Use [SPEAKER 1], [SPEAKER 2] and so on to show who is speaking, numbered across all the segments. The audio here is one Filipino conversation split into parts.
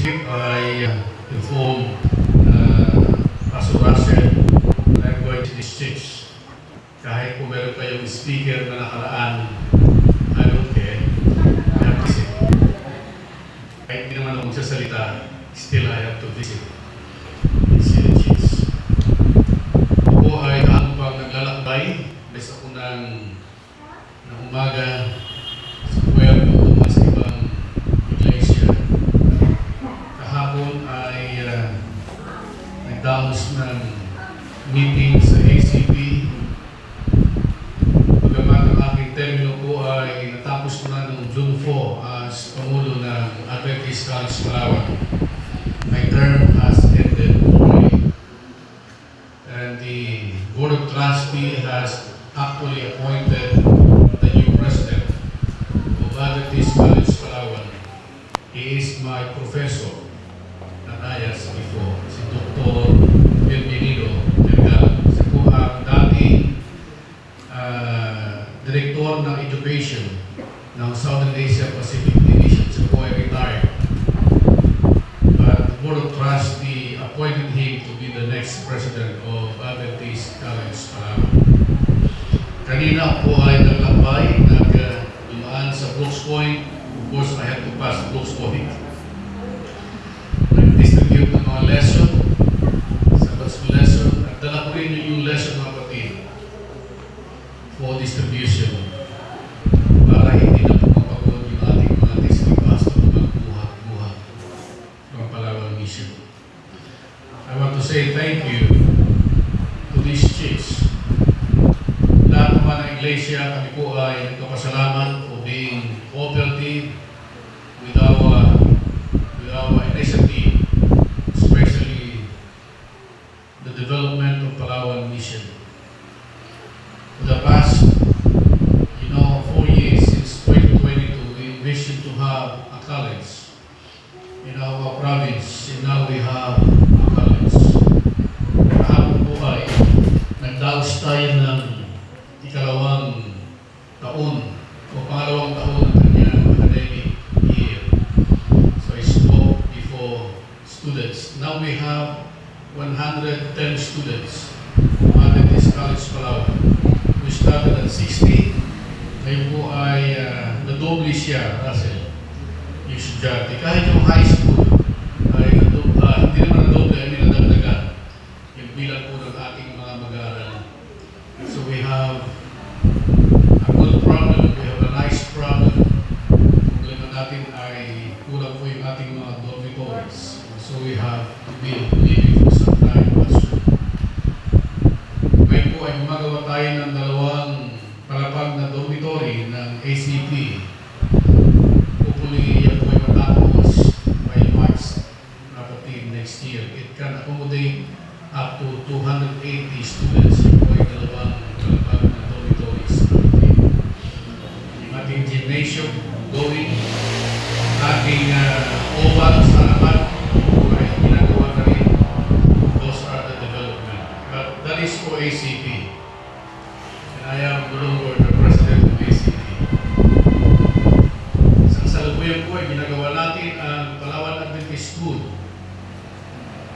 [SPEAKER 1] I inform Pastor Russell na I'm going to this church. Kahit kung meron kayong speaker na nakaraan, I don't care. I have to visit. Kahit hindi naman ako magsasalita, still I have to visit. See the church. Ako ay ako pang naglalakbay. Bes ako ng umaga sa puwerto at sa ibang iglesia. Kahapon ay nagdaos ng meeting sa ACP. Bagamat ang aking termino po ay natapos ko na noong June 4 as Pangulo ng Adventist College Palawan. My term has ended already. And the Board of Trustees has actually appointed the new president of Adventist College Palawan. He is my professor na ayas before, si Dr. Bienvenido Delgado. Siya po ang dating Director ng Education ng Southern Asia Pacific Division. Siya po ay retired. But the Board of Trustees appointed him to be the next president of Adventist College Palawan. Kanina po ay naglakbay, dumaan sa Brooks Point. Of course, I had to pass Brooks Point. Nag-distribute ng mga lesson, Sabbath school lesson, at dala ko rin yung lesson mga kapatid for distribution para hindi na po mapagod yung ating mga district pastor ng buhat-buhat ng Palawan Mission. I want to say thank you to this church. Lahat naman ng iglesia, kami po ay nagpapasalamat for being cooperative with our initiative, especially the development of Palawan Mission. For the past, 4 years since 2022, we envisioned to have a college in our province, and now we have a college. Kahapon po ay nagdaos tayo ng ikalawang taon o pangalawang taon ng kanyang academic year. So I spoke before students. Now we have 110 students at this College Palawan. We started at 60. Ngayon po ay nadoble siya, Russell, yung estudyante. Kahit yung high school ay hindi naman nadoble, ay nadagdagan yung bilang po ng ating mga mag-aaral. So we have a good problem, we have a nice problem. Problema natin ay kulang po yung ating mga dormitories. So we have to be living for some time also. Ngayon po ay gumagawa tayo ng dalawang palapag na dormitory ng ACP. Hopefully, yan po ay matapos by March next year. It can accommodate up to 280 students. Yan po ay dalawang palapag na dormitories. Yung ating gymnasium going, ating oval sa harapan, ay ginagawa na rin. Those are the development. But that is for ACP. I am no longer the president of ACP. Sa kasalukuyan po ay ginagawa natin ang Palawan Adventist School.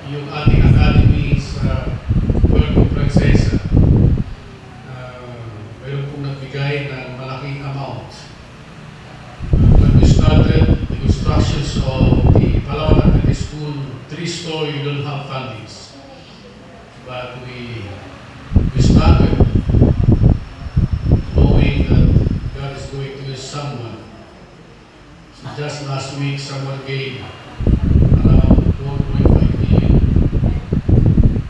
[SPEAKER 1] Yung ating academy sa Puerto Princesa. Mayroon pong nagbigay ng malaking amount. When we started the constructions of the Palawan Adventist School, 3-story, we don't have fundings. But we started God is going to use someone. So just last week, someone gave around 4.5 million.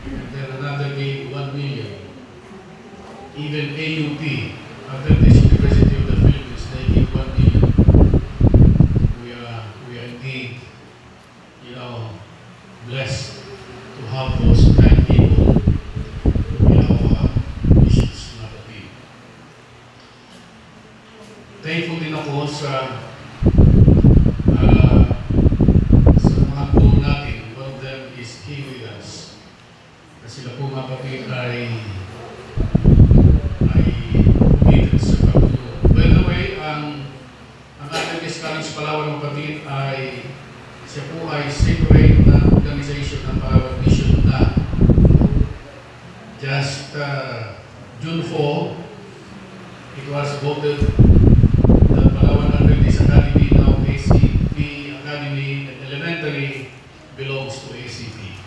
[SPEAKER 1] And then another gave 1 million. Even AUP, Adventist University of the Philippines, they gave 1 million. We are indeed, blessed to have those kind of people in our missions, not a people. Thankful din ako sa mga guru natin. One of them is here with us. Kasi sila po mga kapatid ay committed sa pagtulong. By the way, ang Adventist College Palawan mga kapatid ay siya po ay inaugurate na organization ng Palawan Mission na just June 4, it was voted that Palawan Adventist Academy, now ACP Academy and Elementary, belongs to ACP.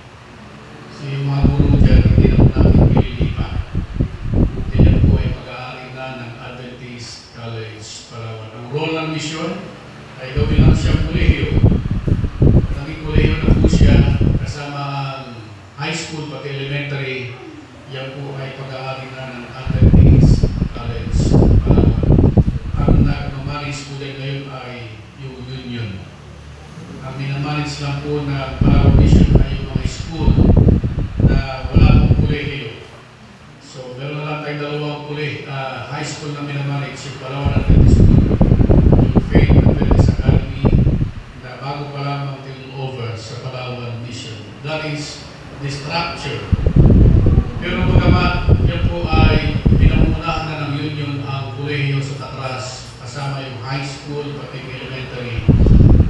[SPEAKER 1] So yung mga guro dyan, hindi na po natin pililipa. Yan po ay pag-aari na ng Adventist College Palawan. Ang role ng mission ay gawin lang siyang kolehiyo. Naging kolehiyo na po siya kasama ang high school pati elementary. Yan po ay pag-aari na ng Adventist College Palawan. Ang nag-manage po din ngayon ay yung union. Ang minamanage lang po na Palawan Mission ay yung mga school na wala pong kolehiyo. So meron na lang tayong dalawang high school na minamanage, yung Palawan Adventist School, yung Faith Adventist Academy, na bago pa lamang over sa Palawan Mission. That is the structure. Pero bagamat yan po ay pinamunahan na ng union ang kolehiyo sa Tatras, kasama yung high school pati elementary,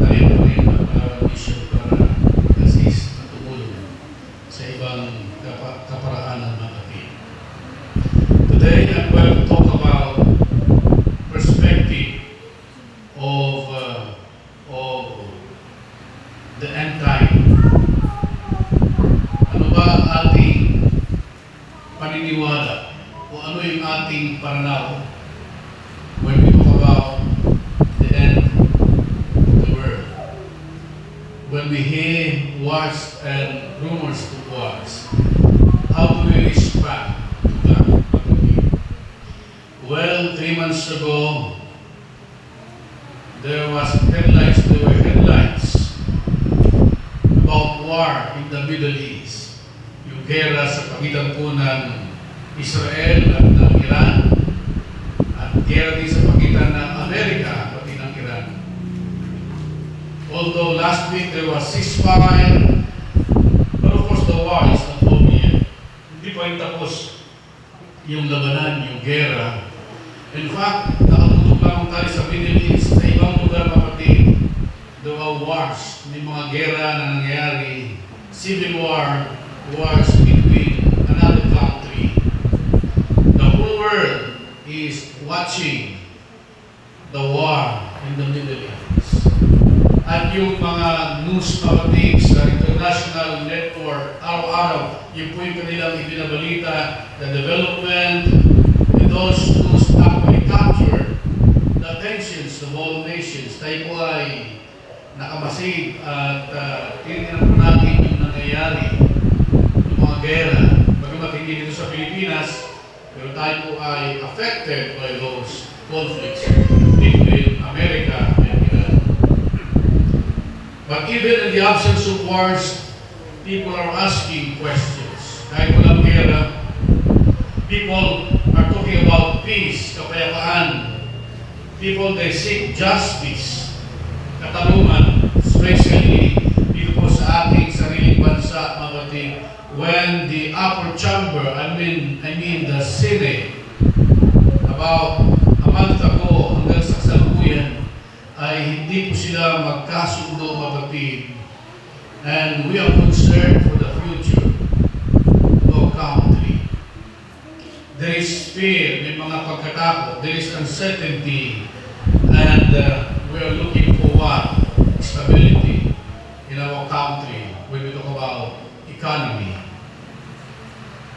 [SPEAKER 1] dahil po rin ang Palawan Mission para assist at tumulong sa ibang kaparaan ng mga kapatid. Today I'm going to talk about perspective of the end time. Ano ba ang ating paniniwala o ano yung ating pananaw when we talk about the end of the world? When we hear wars and rumors of wars, how do we respond to that? Well, 3 months ago, there were headlines about war in the Middle East. Yung gera sa pagitan po ng Israel at ng Iran, at gera din sa pagitan ng Amerika pati ng Iran. Although last week there was ceasefire, but of course the war is not over yet. Hindi pa rin tapos yung labanan, yung gera. In fact, nakatutok lang tayo sa Middle East, sa ibang lugar kapatid, there were wars, may mga gera na nangyayari, civil war, wars between another country. The whole world is watching the war in the Middle East. At yung mga news kapatid sa international network, araw-araw, yung po yung kanilang ibinabalita, the development, and those news actually capture the attentions of all nations. Tayo po ay nakamasid at tinitingnan po natin yung nangyayari, yung mga gera. Bagamat hindi dito sa Pilipinas, pero tayo po ay affected by those conflicts between America and Iran. But even in the absence of wars, people are asking questions. Kahit walang gera, people are talking about peace, kapayapaan. People, they seek justice, katarungan, especially dito po sa ating sariling bansa, mga kapatid, when the upper chamber, I mean the Senate, about a month ago hanggang sa kasalukuyan, ay hindi po sila magkasundo, mga kapatid. And we are concerned for the future of our country. There is fear, may mga pagkatakot, there is uncertainty, and we are looking for what? Stability in our country when we talk about economy.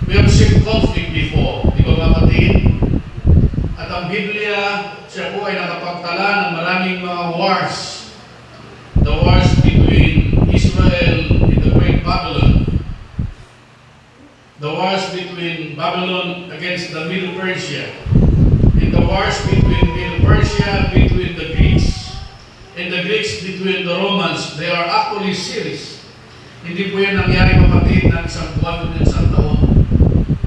[SPEAKER 1] We have seen conflict before, di ba mga kapatid? At ang Biblia, siya po ay nakapagtala ng maraming mga wars. The wars between Israel and the Great Babylon. The wars between Babylon against the Middle Persia. And the wars between Middle Persia, between the Greeks. And the Greeks between the Romans. They are actually series. Hindi po yan nangyari, kapatid, ng isang buwan o isang taon.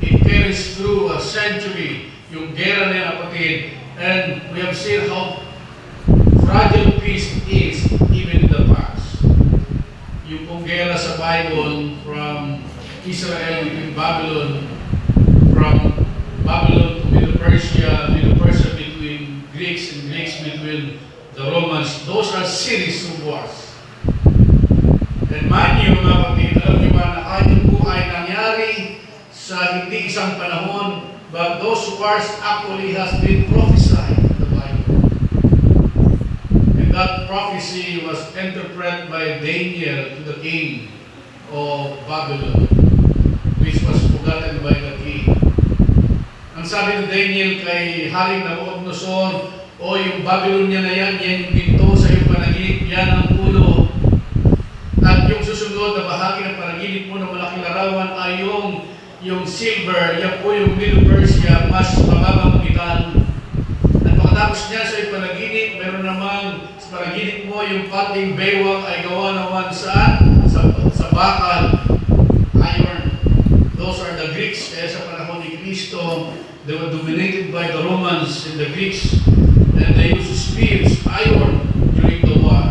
[SPEAKER 1] It carries through a century, yung gera niya, kapatid. And we have seen how fragile peace is even in the past. Yung pong gera sa Bible from Israel between Babylon, from Babylon to Middle Persia between Greeks, and Greeks between the Romans, those are series of wars. And mind you, mga kapatid, alam niyo ba na kahit yung po ay nangyari sa hindi isang panahon, but those wars actually has been prophesied in the Bible. And that prophecy was interpreted by Daniel to the king of Babylon, which was forgotten by the king. Ang sabi ni Daniel kay Haring Nabucodonosor, o yung Babylonia na yan yung ginto sa iyong panaginip, yan ang ulo. At yung susunod na bahagi ng panaginip mo na malaking larawan ay yung silver, yan po yung Middle Persia, mas mababang bitan. At pagkatapos niya sa iyong panaginip, meron naman sa panaginip mo yung pating baywang ay gawa naman saan? Sa bakal, iron. Those are the Greeks. Sa panahon ni Cristo, they were dominated by the Romans and the Greeks. And they used spears, iron, during the war.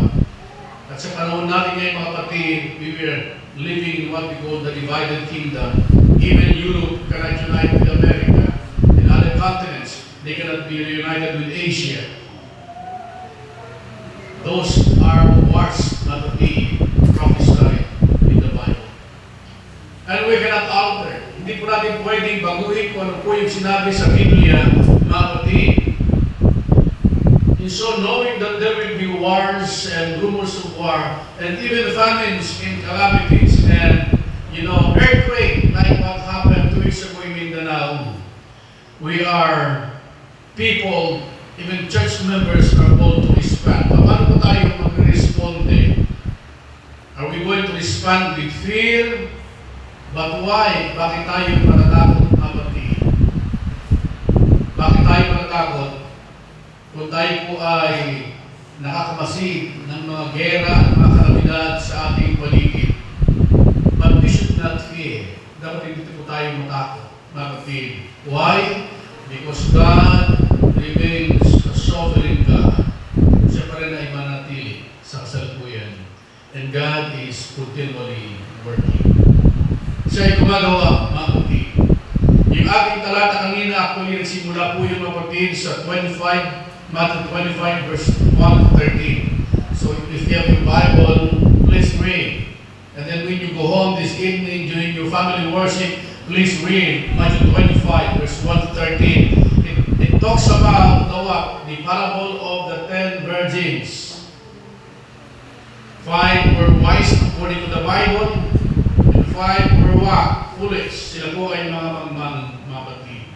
[SPEAKER 1] At sa panahon natin ngayon, mga kapatid, we were living in what we call the divided kingdom. Even Europe cannot unite with America. In other continents, they cannot be reunited with Asia. Those are wars not to be prophesied in the Bible. And we cannot alter. Hindi po natin pwedeng baguhin kung ano po yung sinabi sa Biblia, mga kapatid. So knowing that there will be wars and rumors of war, and even famines and calamities, and earthquake like what happened 2 weeks ago in Mindanao, we are people, even church members are called to respond. Paano po tayo mag-responde? Are we going to respond with fear? But why? Bakit tayo matatakot, kapatid? Bakit tayo matatakot? Kung tayo po ay nakakamasid ng mga gera at mga kalamidad sa ating paligid. But we should not fear. Dapat hindi po tayo matakot, mga kapatid. Why? Because God remains a sovereign God. Siya pa rin ay manatili sa kasalukuyan. And God is continually working. Siya ay gumagawa, mga kapatid. Yung ating talata kanina, actually, nagsimula po yung mga kapatid sa Matthew 25, verse 1 to 13. So if you have your Bible, please read. And then when you go home this evening during your family worship, please read Matthew 25, verse 1 to 13. It talks about the parable of the 10 virgins. 5 were wise according to the Bible, and 5 were what? Foolish. Sila po ay mga kapatid.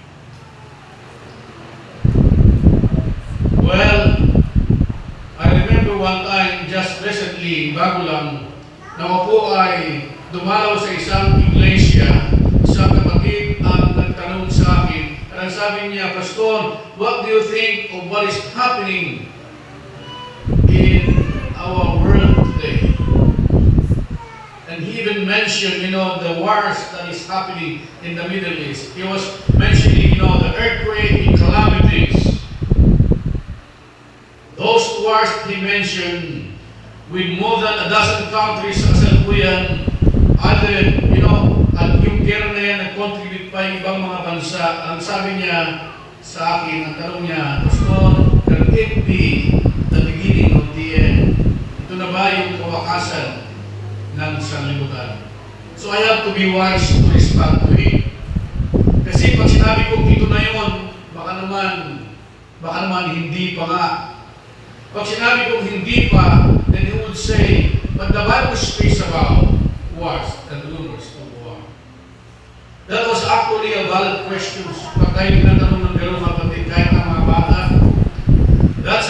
[SPEAKER 1] Well, I remember one time, just recently, bago lang, na ako po ay dumalaw sa isang iglesia, isang kapatid ang nagtanong sa akin, at ang sabi niya, Pastor, what do you think of what is happening in our world today? And he even mentioned, the wars that is happening in the Middle East. He was mentioning, the earthquake and calamities. Those wars he mentioned, with more than a dozen countries sa kasalukuyan, at yung gera na yan nag-contribute pa yung ibang mga bansa. Ang sabi niya sa akin, ang tanong niya, Pastor, can it be the beginning of the end? Ito na ba yung kawakasan ng sanlibutan? So I have to be wise to respond to it. Kasi pag sinabi ko ito na yun, baka naman hindi pa nga. Pag sinabi kong hindi pa, then he would say, but the Bible speaks about wars and rumors of war. That was actually a valid question. Pag tayo tinatanong ng gano'n mga kapatid, kahit ang mga bata, that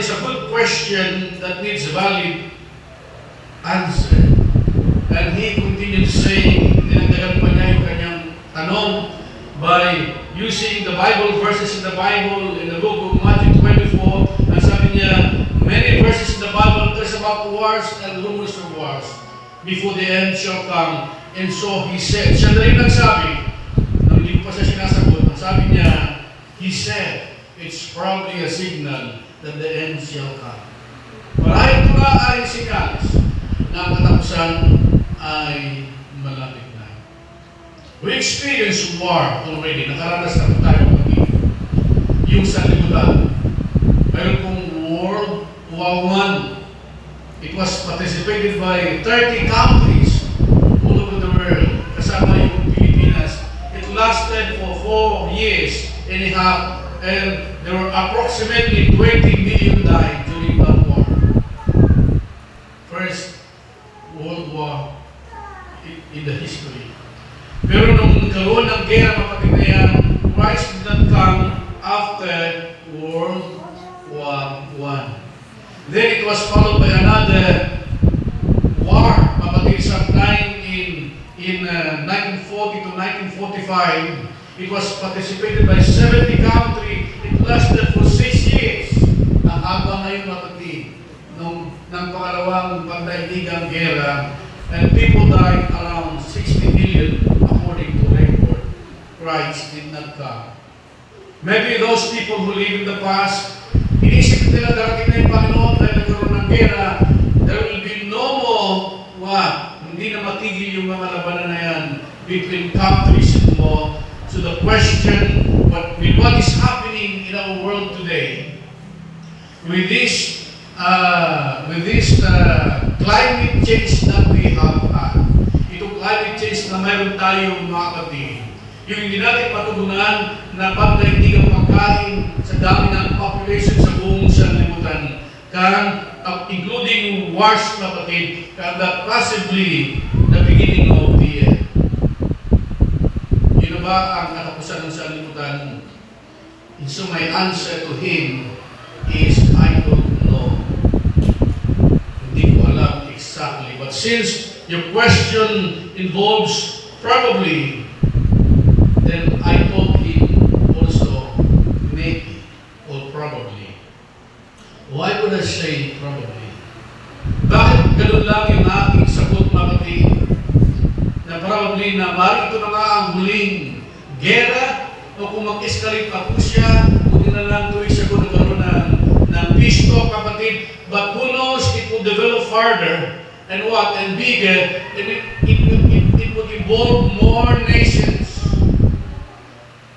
[SPEAKER 1] is a good question that needs a valid answer. And he continued to say, dinagdagan pa niya yung kanyang tanong by using the Bible verses in the Bible in the book of Matthew 24. And sabi niya, many verses in the Bible talks about wars and rumors of wars before the end shall come. And so he said, siya na rin nagsabi, nang hindi pa siya sinasagot, ang sabi niya, he said, it's probably a signal that the end shall come. Marahil ito na ay signalis na ang katapusan ay malapit na. We experienced war already. Nakaranas na po tayo magiging yung sanlibutan. Mayroon pong World War I. It was participated by 30 countries all over the world. Kasama yung Pilipinas. It lasted for 4 years and a half, and there were approximately 20 million died during that war. First World War in the history. Pero nung karoon ng gera, kapatid na yan, Christ did not come after World War I. Then it was followed by another war, kapatid, sometime in 1940 to 1945. It was participated by 70 countries. It lasted for 6 years. Ang haba ngayon, kapatid, nung pangalawang pandaigdigang gera, and people died around 60 million according to record. Christ did not come. Maybe those people who live in the past, inisip nila darating na yung Panginoon dahil nagkaroon ng gera, there will be no more what? Hindi na matigil yung mga labanan na yan between countries and more. So the question, with what is happening in our world today, with this climate change that we have had, itong climate change na mayroon tayong mga kapatid, yung hindi natin matugunan na pagdaigdigang pagkain sa dami ng population sa buong sanlibutan, including wars, kapatid, that possibly the beginning of the end. Yun ba ang katapusan ng sanlibutan? And so my answer to him is, I don't know. Hindi ko alam exactly. But since your question involves probably, then I told him also maybe or probably. Why would I say probably? Bakit ganun lang yung aking sagot, kapatid? Na probably na ito na nga ang huling gera, o kung mag-escalate pa po siya, hindi na lang ito isagot na karoon ng peace talk, kapatid. But who knows, it will develop further and bigger, and it would involve more nations.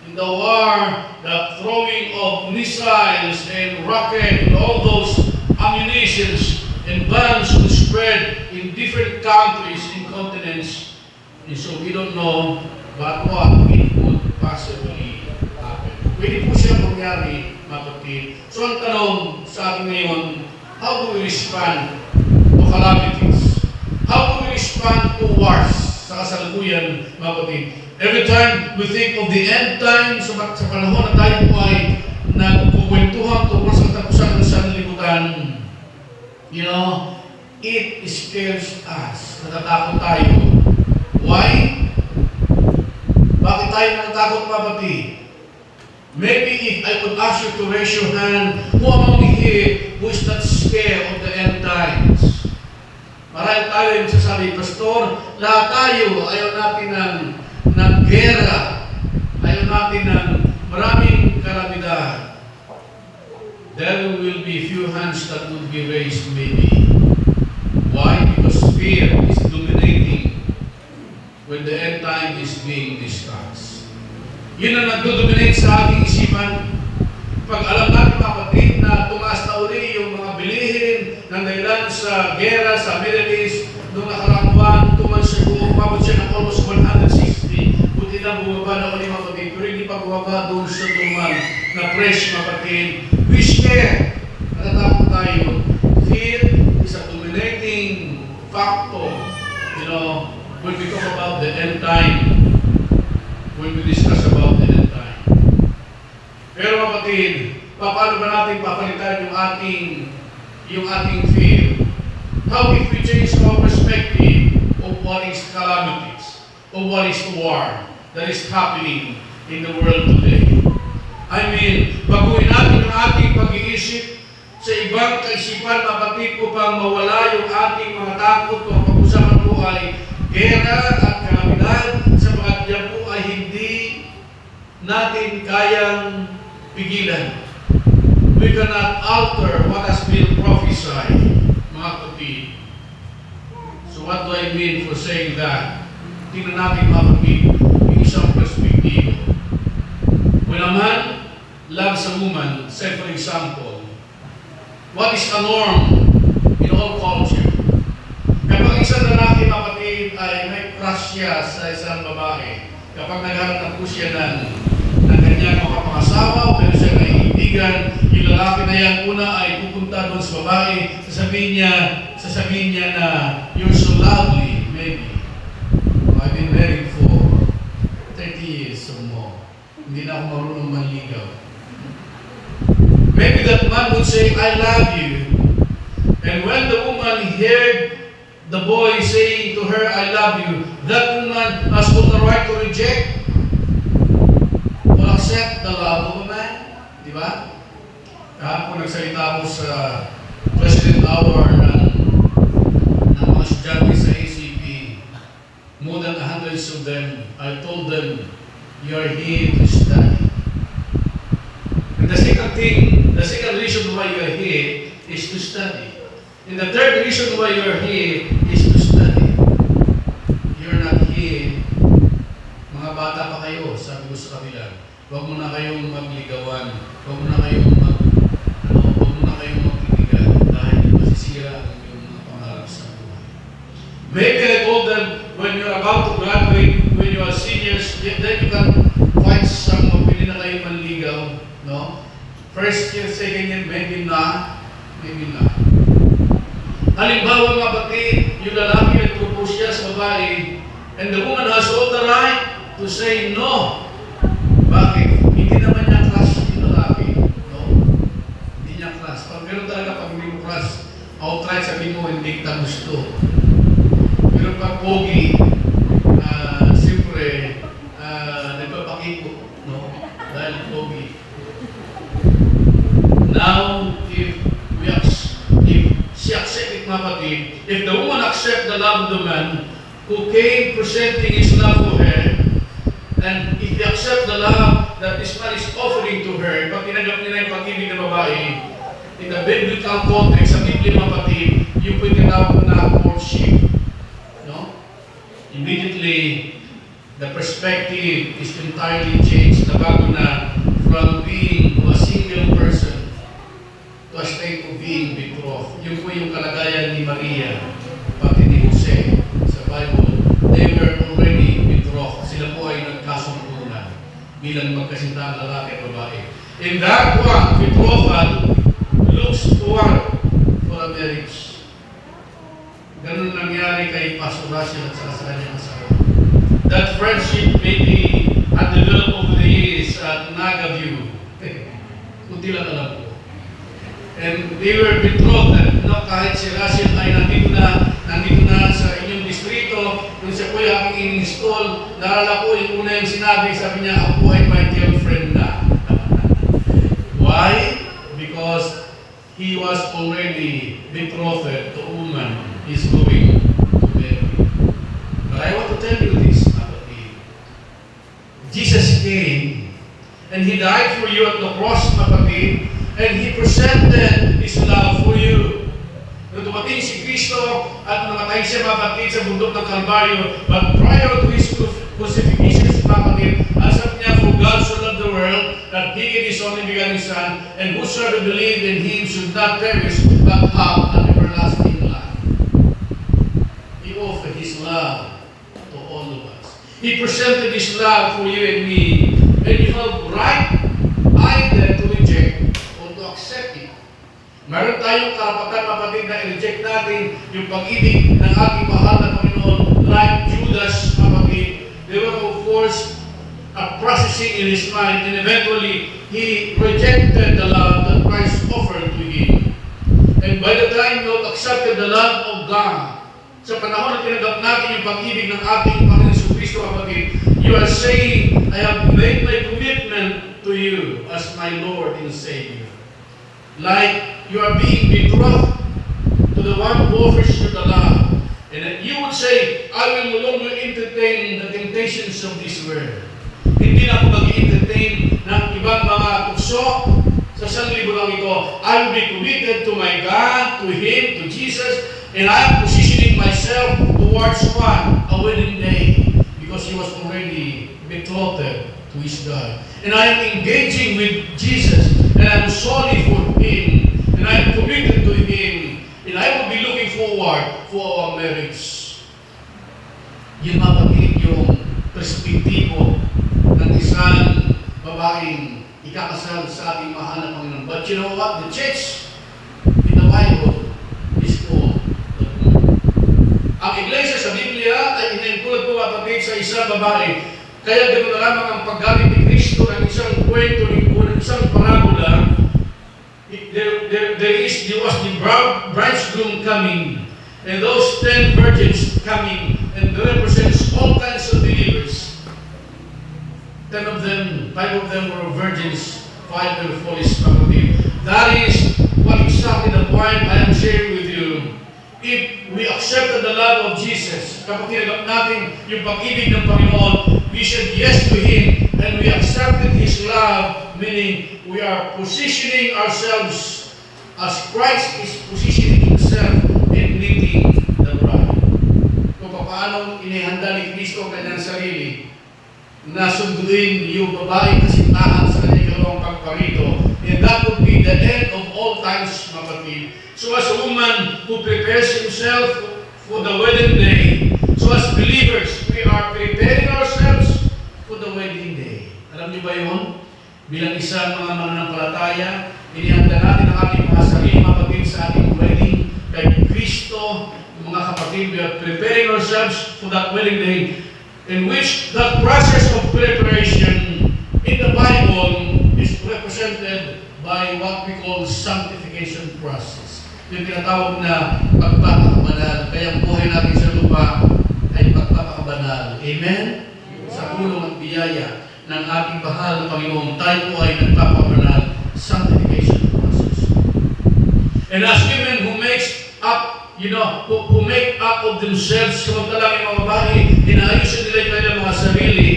[SPEAKER 1] In the war, the throwing of missiles and rockets and all those ammunitions and bombs will spread in different countries and continents. And so we don't know but what it could possibly happen. Pwede po siya mangyari, kapatid. So ang tanong sa atin ngayon, how do we respond to calamities? How do we respond to wars sa kasalukuyan, kapatid? Every time we think of the end time, sa panahon na tayo po ay nagkukwentuhan tungkol sa katapusan ng sanlibutan, it scares us. Natatakot tayo. Why? Bakit tayo natatakot, kapatid? Maybe if I would ask you to raise your hand, who among you here who is not scared of the end times? Marahil tayo yung sasabi, Pastor, lahat tayo, ayaw natin ng gera, ayaw natin ng maraming kalamidad. There will be few hands that would be raised maybe. Why? Because fear is dominating when the end time is being discussed. Yun ang nagdodominate sa ating isipan. Pag alam natin, kapatid, na tumaas na uli yung mga bilihin ng dahilan sa gera sa Middle East, noong nakaraang buwan, 2 months ago, umabot siya ng almost 160. Buti na bumaba na uli, kapatid, pero hindi pa bumaba doon sa tuman na fresh, kapatid. We scare. Natatakot tayo. Fear is a dominating factor, when we talk about the end time, when we discuss about the end time. Pero kapatid, paano ba natin papalitan yung ating fear? How if we change our perspective of what is calamities, of what is war that is happening in the world today? Baguhin natin ang ating pag-iisip sa ibang kaisipan, kapatid, upang mawala yung ating mga takot o pag-usapan po ay gera at kalamidad, sapagat yan po ay hindi natin kayang pigilan. We cannot alter what has been prophesied, mga kapatid. So what do I mean for saying that? Tingnan natin, mga kapatid, yung isang perspektibo. When a man loves a woman, say for example, what is a norm in all culture? isang lalaki, kapatid, ay may crush siya sa isang babae, kapag nagharap po siya ng kanyang makapangasawa o pero siya naiibigan, yung lalaki na yan una ay pupunta doon sa babae, sasabihin niya na, "You're so lovely, maybe. I've been married for 30 years or more. Hindi na ako marunong manligaw." Maybe that man would say, "I love you." And when the woman heard the boy saying to her, "I love you," that woman has all the right to reject, to accept the love of a man. Di ba? Kahapon nagsalita ako sa President Hour ng mga estudyante sa ACP. More than hundreds of them. I told them, "You are here to study." And the second reason why you are here is to study. And the third reason why you are here is to study. You're not here. Mga bata pa kayo, sabi ko sa kanila, huwag mo na kayong magligawan. Huwag mo na kayong magliligan dahil masisira ang iyong mga pangarap sa buhay. Maybe I told them, when you're about to graduate, when you are seniors, then you can find someone, pili na kayo manligaw. No? First year, second year, maybe not. Maybe not. Halimbawa mga kapatid, yung lalaki nag-propose siya sa babae, and the woman has all the right to say no. Bakit? Hindi naman niya class yung lalaki. No? Hindi niya class. Pero talaga pag hindi mo class, outright sabihin mo, hindi kita gusto. Pero pag pogi, siyempre, nagpapakiko. No? Dahil pogi. Now, if she accepted, mga kapatid, if the woman accept the love of the man who came presenting his love for her, and if he accept the love that this man is offering to her, pag tinanggap nila yung pag-ibig ng babae, in the biblical context, sa Biblia, mga kapatid, yung tinatawag na courtship. No? Immediately, the perspective is entirely changed. Nabago na from being a single person to a state of being betrothed. Yun po yung kalagayan ni Maria, pati ni Jose sa Bible. They were already betrothed. Sila po ay nagkasuntunan bilang magkasintahan lalaki at babae. In that one, betrothal looks toward for a marriage. Ganun nangyari kay Pastor Russell at sa kanyang asawa. That friendship maybe at the develop over the years at Naga View. Kunti lang alam ko. And they were betrothed. No, kahit si Russell ay nandito na sa inyong distrito, kung siya po yung aking in-install, naalala ko yung una yung sinabi, sabi niya, ako ay my girlfriend na. Why? Because he was already betrothed to a woman he's going to marry. But I want to tell you this, kapatid. Jesus came and He died for you at the cross, kapatid, and He presented His love for you. Nung dumating si Kristo at namatay siya, kapatid, sa bundok ng Kalbaryo, but prior to His crucifixion, kapatid, ang sabi niya, "For God so loved the world that He gave His only begotten Son, and whosoever believed in Him should not perish, but have an everlasting life." He offered His love to all of us. He presented His love for you and me, and you have right either to reject or to accept it. Meron tayong karapatan, kapatid, na i-reject natin yung pag-ibig ng ating mahal na Panginoon, like Judas, kapatid. They were, of course, processing in his mind, and eventually, he rejected the love that Christ offered to him. And by the time you accepted the love of God, sa panahon na tinanggap natin yung pag-ibig ng ating Panginoon Hesus Kristo, kapatid, you are saying, "I have made my commitment to you as my Lord and Savior." Like you are being betrothed to the one who offers you the love. And that you would say, "I will no longer entertain the temptations of this world." Hindi na ako mag-entertain ng ibang mga tukso sa sanlibutan ito. I will be committed to my God, to Him, to Jesus, and I am positioning myself towards what? A wedding day. Because he was already betrothed to his God. And I am engaging with Jesus, and I am sorry for Him, and I am committed to Him, and I will be looking forward for our marriage. Yun mapagiging yung perspektibo ng isang babaeng ikakasal sa ating mahal na Panginoon. But you know what? The church in the Bible is called the groom. Ang iglesia sa Biblia ay inengkulad po kapatid sa isang babae. Kaya ganoon na lamang ang paggamit ni Kristo ng isang kwento, ng isang parabola. There was the bridegroom coming, and those 10 virgins coming, and represents all kinds of believers. 10 of them, 5 of them were virgins, 5 were foolish kapatid. That is what exactly the point I am sharing with you. If we accepted the love of Jesus, kapag tinanggap natin yung pag-ibig ng Panginoon, we said yes to Him, and we accepted His love, meaning we are positioning ourselves as Christ is positioning Himself in leading the bride. Kung paano inihanda ni Kristo ang kanyang sarili, na sunduin yung babaeng kasintahan sa kanyang ikalawang pagparito, and that would be the end of all times, kapatid. So as a woman who prepares himself for the wedding day, so as believers, we are preparing ourselves for the wedding day. Alam niyo ba yun? Bilang isang mga mananampalataya, inihanda natin ang ating mga sarili, kapatid, sa ating wedding kay Kristo. Mga kapatid, we are preparing ourselves for that wedding day, in which that process of preparation in the Bible is represented by what we call sanctification process. Yung tinatawag na pagpapakabanal. Kaya ang buhay natin sa lupa ay pagpapakabanal. Amen? Sa tulong at biyaya ng ating mahal na Panginoon, tayo po ay nagpapabanal. Sanctification process. And as women who makes up, who make up of themselves, samantalang yung mga babae, inaayusin nila yung kanilang mga sarili,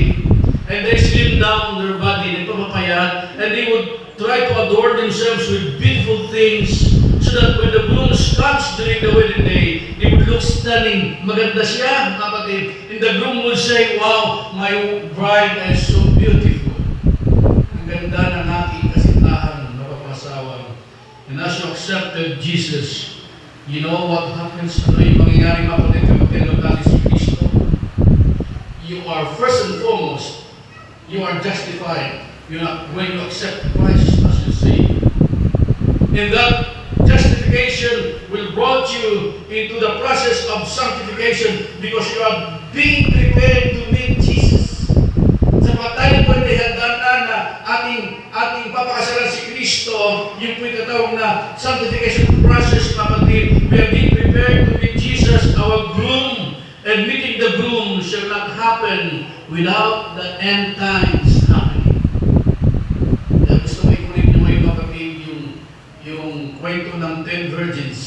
[SPEAKER 1] and they slim down their body, nagpapapayat, and they would try to adorn themselves with beautiful things, so that when the groom comes during the wedding day, they would look stunning. Maganda siya, kapatid. And the groom would say, wow, my bride is so beautiful. Ang ganda ng aking kasintahan, napapasawa. And as you accepted Jesus, you know what happens? Ano yung mangyayari, kapatid, kapag tinanggap natin si Kristo? You are first and foremost, you are justified. When you accept Christ as your Savior. And that justification will brought you into the process of sanctification because you are being prepared to meet Jesus. Sa patay po na ihandaan na ating papakasalan si Kristo, yung po itatawag na sanctification process, kapatid. We are being prepared to meet Jesus, our groom, and meeting the groom shall not happen without the end times happening. Kaya gusto ko ikulit nyo ngayon, kapatid, yung kwento ng 10 virgins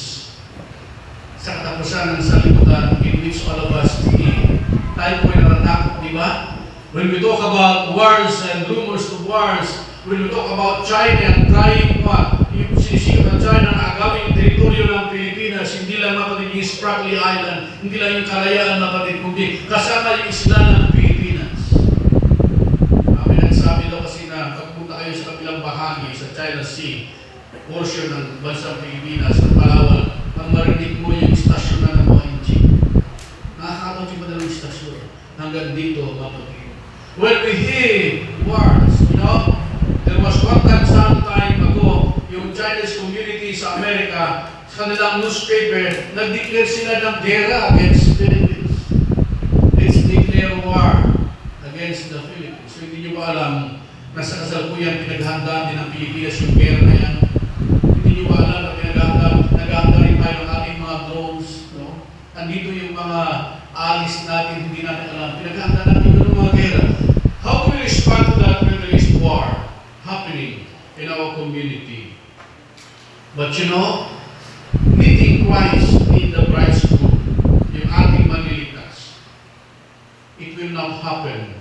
[SPEAKER 1] sa katapusan ng sanlibutan, in which all of us, tayo po ay natatakot, di ba? When we talk about wars and rumors of wars, when we talk about China and trying yung sinisikap ng China na agawin yung teritoryo ng Pilipinas, hindi lang kapatid yung Spratly Island, hindi lang yung Kalayaan kapatid, kundi kasama yung isla ng Pilipinas. May nagsabi daw kasi na pagpunta kayo sa kabilang bahagi, sa China Sea, portion ng bansang Pilipinas, ng Palawan, ang marinig mo yung istasyon na ng mga engine. Nakakataw yung madalang istasyon hanggang dito, kapatid. When we hear wars, there was one time, some time ago, yung Chinese community sa Amerika, sa kanilang newspaper, nag-declare sila ng gera against Philippines. Let's declare war against the Philippines. So hindi nyo ba alam na sa kasalukuyan pinaghandaan din ng Pilipinas yung gera na yan? Hindi nyo ba alam na naghahanda rin tayo ng ating mga drones? No? Andito yung mga alis natin, hindi natin alam. Pinaghahanda natin yung mga gera. How do we respond to that when there is war happening in our community? But meeting Christ in the bride's groom, yung ating manilitas, it will not happen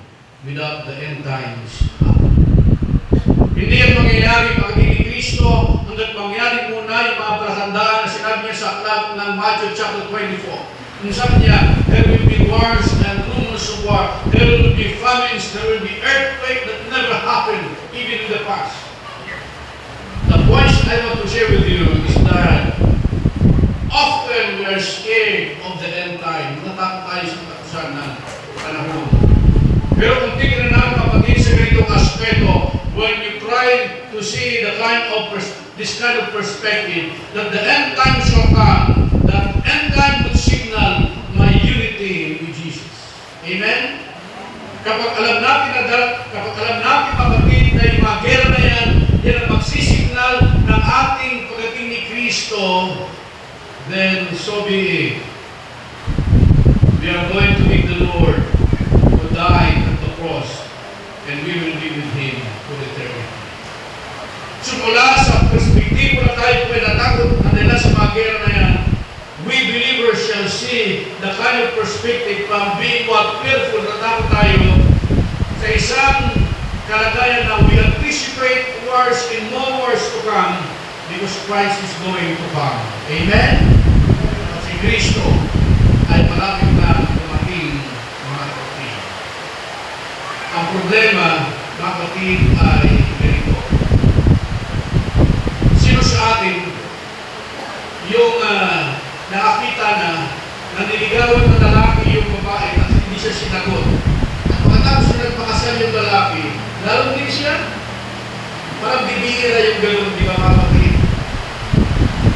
[SPEAKER 1] without the end times happening. Hindi yan mangyayari pag ni Kristo hanggat mangyayari muna yung mga palatandaan na sinabi niya sa aklat ng Matthew chapter 24. Kung sabi niya, there will be wars and rumors of war, there will be famines, there will be earthquake that never happened even in the past. The point I want to share with you is that often we are scared of the end time. Natakot tayo sa katapusan ng panahon. Pero kung tingnan natin kapatid sa ganitong aspeto, when you try to see the kind of this kind of perspective, that the end time shall come, that end time would signal my unity with Jesus. Amen? Kapag alam natin kapatid na yung mga gera na yan ang magsisignal ng ating pagdating ni Kristo, then so be it. We are going to meet the Lord who died at the cross, and we will be with Him for eternity. So mula sa perspektibo na tayo pinatakot na nila sa mga gera na yan, we believers shall see the kind of perspective from being what fearful na takot tayo sa isang kalagayan na we anticipate wars and more wars to come because Christ is going to come. Amen? At si Kristo ay malapit na dumating, mga kapatid. Ang problema, mga kapatid, ay ganito. Sino sa atin yung nakakita na naniligawan ng lalaki yung babae at hindi siya sinagot? At pagkatapos na nagpakasal yung lalaki, lalo din siya? Parang bibihira yung gano'n, di ba mga kapatid?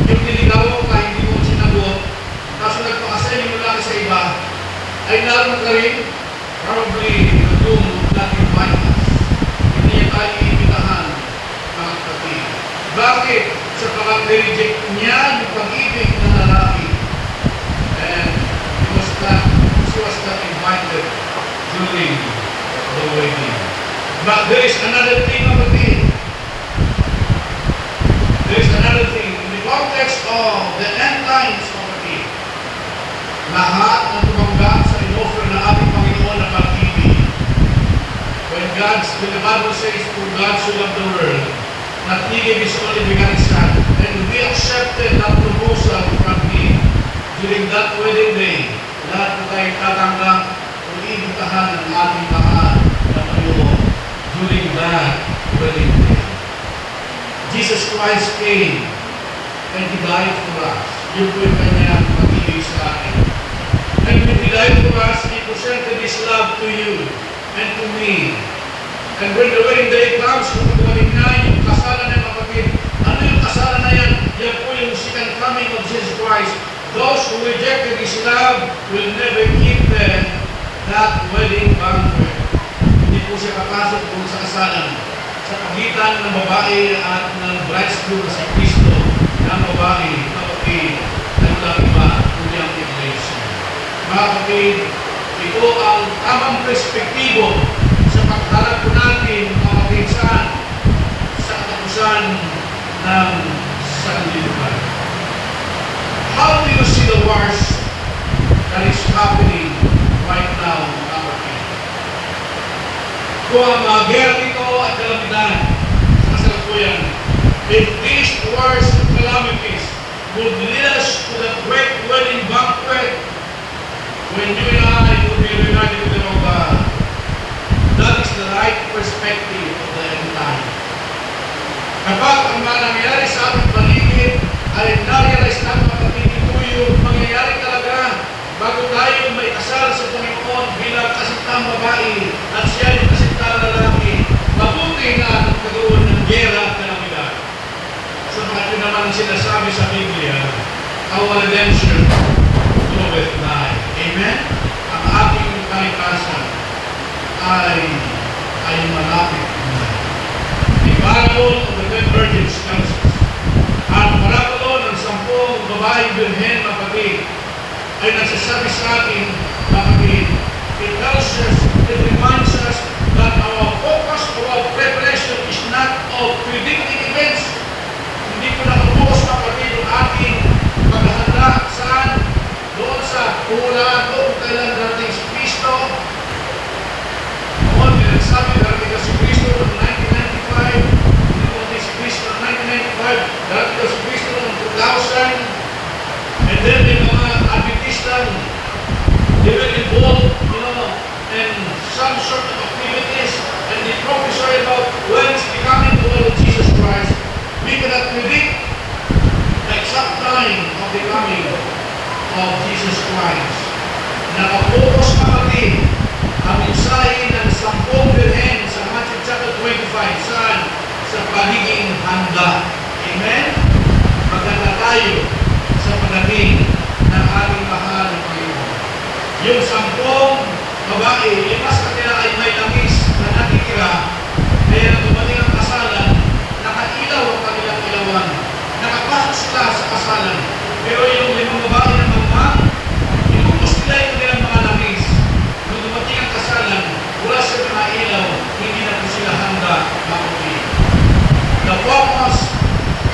[SPEAKER 1] Yung niligawan ka, hindi mo sinagot, tapos nagpakasal yung lalaki sa iba, ay naroon ka rin, probably the doom of not invite us. Hindi niya tayo iimbitahan, mga kapatid. Bakit? Sa pag-reject niya yung pag-ibig ng lalaki. And she was not invited during the wedding. But there is another thing, kapatid. There is another thing. In the context of the end times, kapatid, lahat ng tumanggap sa in-offer na ating Panginoon na pag-ibig. When the Bible says, for God so loved the world, that He gave His only begotten Son, and we accepted that proposal from Him during that wedding day. Lahat na tayo tatanggap o iibutahan ng ating mahal na Panginoon during that wedding day. Jesus Christ came and He died for us. Yun po yung kanyang pag-ibig sa atin. And when He died for us, He presented His love to you and to me. And when the wedding day comes, kung dumating na yung kasalan ng kapatid, ano yung kasalan na yan? Yan po yung second coming of Jesus Christ. Those who rejected His love will never eat that wedding banquet. Hindi po siya papasok kung sa kasalan. Sa pagitan ng babae at ng bridegroom na si Kristo, ng babae, kapatid, ay walang iba, kundi ang iglesia. Mga kapatid, ito ang tamang perspektibo sa pagharap po natin, mga kapatid, saan? Sa katapusan ng sanlibutan. How do you see the wars that is happening right now, mga kapatid? Kung ang mga gera dito at kalamitan sa kasalukuyan, if these wars and calamities would lead us to the great wedding banquet when you and I will be united with the God, that is the right perspective of the end time. Kapag ang mga nangyayari sa ating paligid ay na-realize natin kapatid, ito yung mangyayari talaga bago tayo may kasal sa Panginoon bilang kasintang babae at siya yung kasintang lalaki, mabuti na nagkaroon ng gera at kalamidad. Sa mga ito naman ang sinasabi sa Biblia, our redemption draweth nigh. Amen? Ang ating kalikasan ay malapit na. The parable of the 10 virgins tells us. Ang parable ng 10 babaeng birhen na kapatid ay nagsasabi sa atin, kapatid, it tells us, it reminds us that our focus or our preparation is not of predicting events. Hindi ko nakapos, kapatid, ang ating paghahanda saan? Doon sa pulaan, doon kailan darating si Kristo. Noon, pinagsabi darating ka si Kristo noong 1995, hindi mo si Kristo noong 1995, darating ka si Kristo noong 2000, and then yung mga Adventistan, babae, lipas kanila ay may langis na nakikira, kaya nang dumating ang kasalan, nakailaw ang kanilang ilawan. Nakapasok sila sa kasalan. Pero yung limang babae na mamang, inubos nila yung kanilang mga langis. Nung dumating ang kasalan, wala sa mga ilaw, hindi na po sila handa makuti. The focus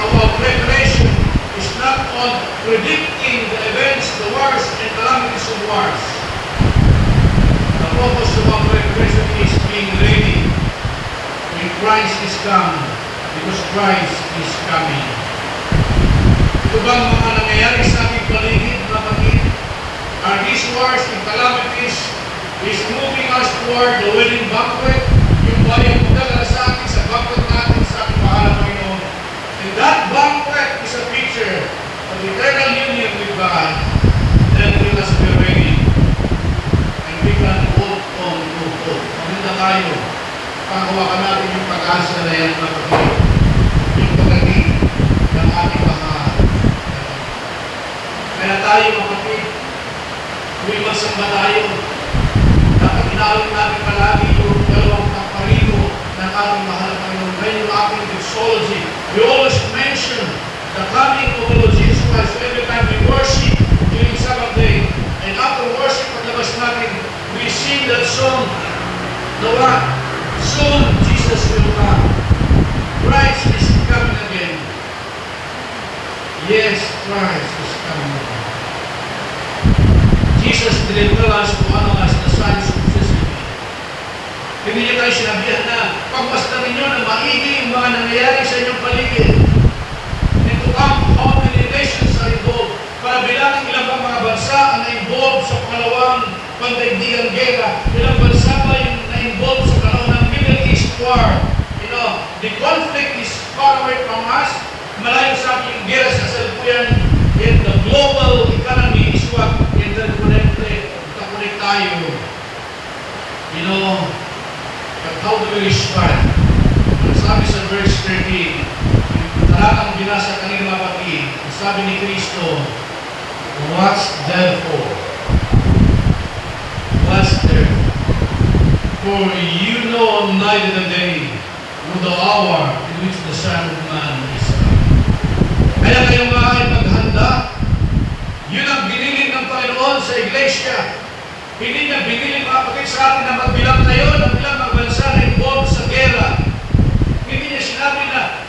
[SPEAKER 1] of our preparation is not on predicting the events, the wars, and calamities of wars. The focus of our preparation is being ready when Christ is come, because Christ is coming. Ito bang mga nangyayari sa ating paligid, mga kapatid? Are these wars and calamities is moving us toward the wedding banquet, yung bayang magdala sa atin sa banquet natin sa ating mahal na Panginoon? And that banquet is a picture of eternal union with God. Then we must be ready. And we can hold on to hope. Maganda tayo. Panghawakan natin yung pag-asa na yan, mga kapatid. Yung pagdating ng ating mahal. Kaya tayo, mga kapatid, kung magsamba tayo, dapat inaalok natin palagi yung dalawang pagparino ng ating mahal na Panginoon. Ngayon yung ating doxology. We always mention the coming of the Lord Jesus Christ every time we worship during Sabbath day. And after worship, paglabas natin, we sing that song, the what? Soon Jesus will come. Christ is coming again. Yes, Christ is coming again. Jesus didn't tell us to analyze the signs of necessity. Hindi niya tayo sinabihan na pagmasdan ninyo na maigi yung mga nangyayari sa inyong paligid. And to count how many nations are involved. Para bilangin ilang bang mga bansa ang na-involved sa pangalawang pandaigdigang gera. Ilang bansa ba yung na-involved sa panahon ng Middle East War. You know, the conflict is far away from us. Malayo sa ating gera sa kasalukuyan. And the global economy is what interconnected tayo. You know, but how do we respond? Sabi sa verse 13, yung talatang binasa kanina mga kapatid, sabi ni Kristo, what's therefore? What's therefore? For you know neither the day nor the hour in which the Son of Man is coming. Kaya kayong mga ay maghanda. Yun ang binilin ng Panginoon sa Iglesia. Hindi niya binilin mga kapatid sa atin na magbilang tayo ng ilang mga bansa na involved sa gera. Hindi niya sinabi na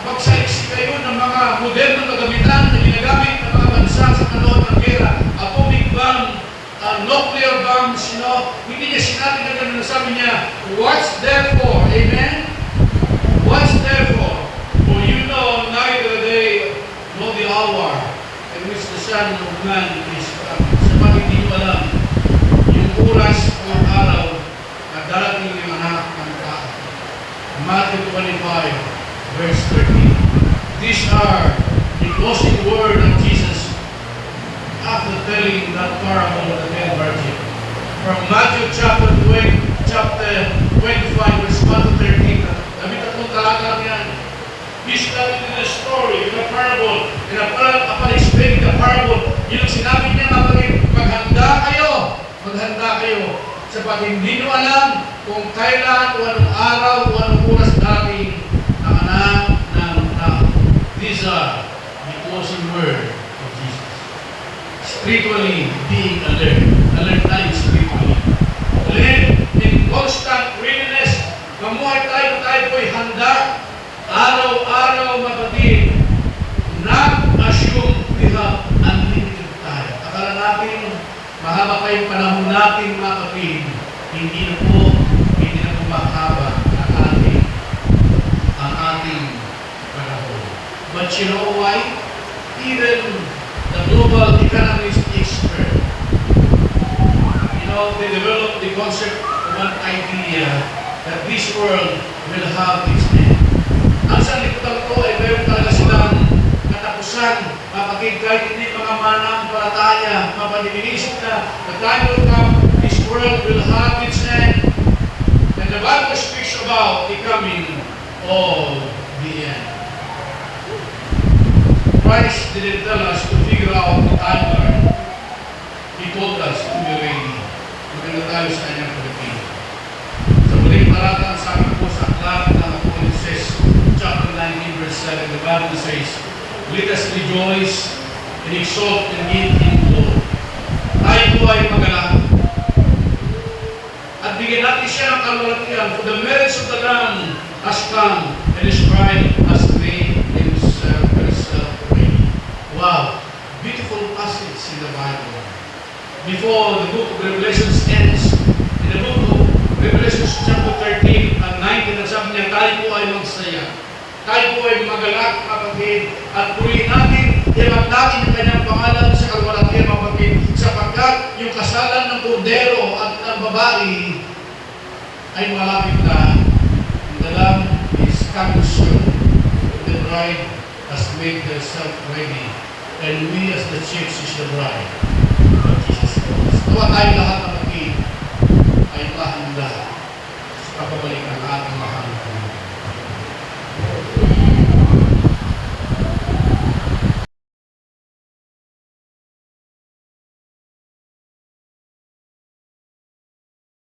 [SPEAKER 1] magsaiksi kayo ng mga modernong kagamitan na ginagamit ng mga bansa sa panahon ng gera. Atomic bomb, nuclear bombs, you know. Hindi niya sinabi na gano'n. Sabi niya, what's therefore? Amen? What's therefore? For you know neither the day nor the hour in which the Son of Man is coming. Sapat hindi nyo alam yung oras o ang araw na darating yung anak ng tao. Matthew 25, verse 13. These are the closing word of Jesus after telling that parable of the ten virgins. From Matthew chapter 25, verse 1 to 13. Labing-tatlong talata yan. He's telling the story, the parable, and upon explaining the parable, yung sinabi niya maghanda kayo, sapat hindi nyo alam kung kailan o anong araw o anong oras darating ang anak ng tao. These are the closing word of Jesus. Spiritually being alert. Alert tayo spiritually. Alert in constant readiness. Mamuhay tayo po'y handa. Araw-araw, mapatid, not-assume we have unlimited time. Akala natin, mahaba pa yung panahon natin, mga kapatid. Hindi na po mahaba ang ating panahon. But you know why? Even the global economist expert, you know, they developed the concept of one idea that this world will have its end. Ang sanliputan ko ay mayroon talaga silang katapusan. Kapatid, kahit hindi mga manampalataya, mapaninisip na the time will come, this world will have its end. And the Bible speaks about the coming of the end. Christ didn't tell us to figure out the timeline. He told us to be ready. tayo sa kanyang pagdating. Sa muling talata, sabi po sa aklat ng Apologies, chapter 19, verse 7, the Bible says, "Let us rejoice and exalt and give Him glory." Tayo po ay magalak. At bigyan natin siya ng kalwalatian, for the marriage of the Lamb has come, and His bride has made herself ready. Wow! Beautiful passage in the Bible. Before the book of Revelation ends, in the book of Revelation chapter 13 and 19, sabi niya, tayo po ay magsaya. Tayo po ay magalak, kapatid, at purihin natin, ilang natin ang kanyang pangalan sa kalwalatian, kapatid, sapagkat yung kasalan ng kordero at ng babae ay malapit na. The Lamb is coming soon. The bride has made herself ready. And we as the church is the bride of Jesus Christ. Tawa tayo lahat, kapatid, ay mahanda sa kapabalikan